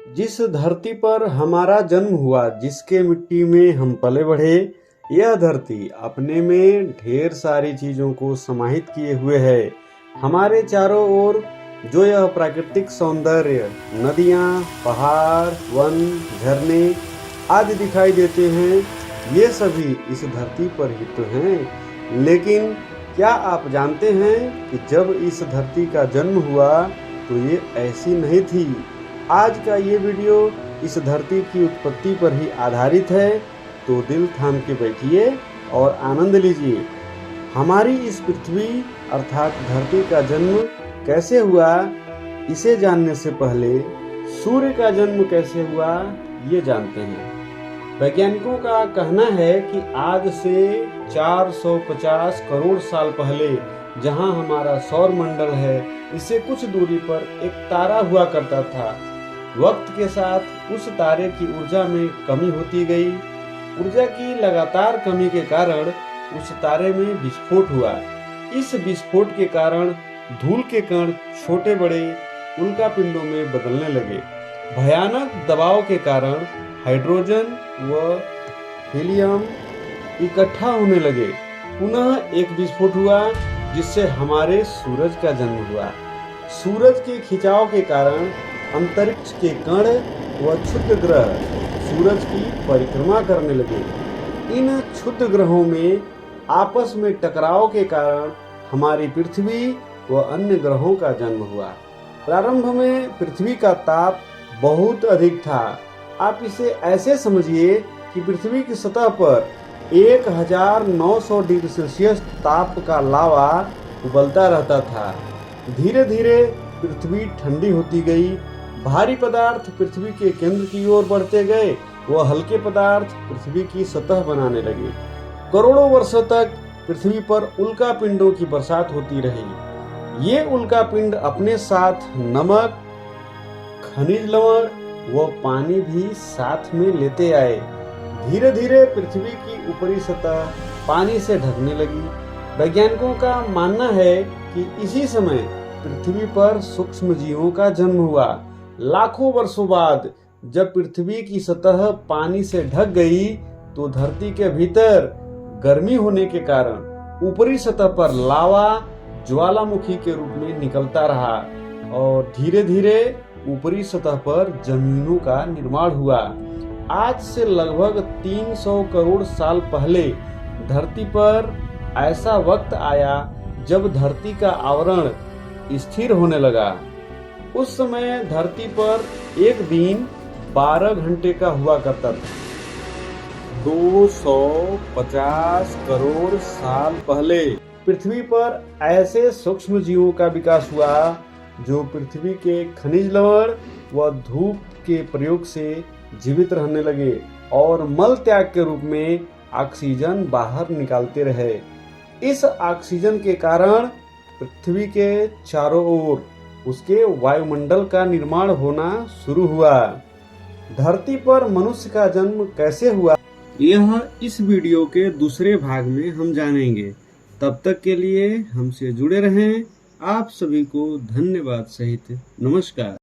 जिस धरती पर हमारा जन्म हुआ, जिसके मिट्टी में हम पले बढ़े, यह धरती अपने में ढेर सारी चीजों को समाहित किए हुए है। हमारे चारों ओर जो यह प्राकृतिक सौंदर्य, नदियाँ, पहाड़, वन, झरने आदि दिखाई देते हैं, ये सभी इस धरती पर ही तो हैं। लेकिन क्या आप जानते हैं कि जब इस धरती का जन्म हुआ तो ये ऐसी नहीं थी। आज का ये वीडियो इस धरती की उत्पत्ति पर ही आधारित है, तो दिल थाम के बैठिए और आनंद लीजिए। हमारी इस पृथ्वी अर्थात धरती का जन्म कैसे हुआ, इसे जानने से पहले सूर्य का जन्म कैसे हुआ ये जानते हैं। वैज्ञानिकों का कहना है कि आज से 450 करोड़ साल पहले जहां हमारा सौर मंडल है, इससे कुछ दूरी पर एक तारा हुआ करता था। वक्त के साथ उस तारे की ऊर्जा में कमी होती गई। ऊर्जा की लगातार कमी के कारण उस तारे में विस्फोट हुआ। इस विस्फोट के कारण धूल के कण छोटे बड़े उल्कापिंडों में बदलने लगे। भयानक दबाव के कारण हाइड्रोजन व हीलियम इकट्ठा होने लगे। पुनः एक विस्फोट हुआ जिससे हमारे सूरज का जन्म हुआ। सूरज के खिंचाव के कारण अंतरिक्ष के कण व क्षुद्र ग्रह सूरज की परिक्रमा करने लगे। इन क्षुद्र ग्रहों में आपस में टकराव के कारण हमारी पृथ्वी व अन्य ग्रहों का जन्म हुआ। प्रारंभ में पृथ्वी का ताप बहुत अधिक था। आप इसे ऐसे समझिए कि पृथ्वी की सतह पर 1900 डिग्री सेल्सियस ताप का लावा उबलता रहता था। धीरे धीरे पृथ्वी ठंडी होती गई। भारी पदार्थ पृथ्वी के केंद्र की ओर बढ़ते गए व हल्के पदार्थ पृथ्वी की सतह बनाने लगे। करोड़ों वर्षों तक पृथ्वी पर उल्कापिंडों की बरसात होती रही। ये उल्कापिंड अपने साथ नमक, खनिज लवण वो पानी भी साथ में लेते आए। धीरे धीरे पृथ्वी की ऊपरी सतह पानी से ढकने लगी। वैज्ञानिकों का मानना है कि इसी समय पृथ्वी पर सूक्ष्म जीवों का जन्म हुआ। लाखों वर्षों बाद जब पृथ्वी की सतह पानी से ढक गई तो धरती के भीतर गर्मी होने के कारण ऊपरी सतह पर लावा ज्वालामुखी के रूप में निकलता रहा और धीरे धीरे ऊपरी सतह पर जमीनों का निर्माण हुआ। आज से लगभग 300 करोड़ साल पहले धरती पर ऐसा वक्त आया जब धरती का आवरण स्थिर होने लगा। उस समय धरती पर एक दिन 12 घंटे का हुआ करता था। 250 करोड़ साल पहले पृथ्वी पर ऐसे सूक्ष्म जीवों का विकास हुआ जो पृथ्वी के खनिज लवण व धूप के प्रयोग से जीवित रहने लगे और मल त्याग के रूप में ऑक्सीजन बाहर निकालते रहे। इस ऑक्सीजन के कारण पृथ्वी के चारों ओर उसके वायुमंडल का निर्माण होना शुरू हुआ। धरती पर मनुष्य का जन्म कैसे हुआ, यह इस वीडियो के दूसरे भाग में हम जानेंगे। तब तक के लिए हमसे जुड़े रहें। आप सभी को धन्यवाद सहित नमस्कार।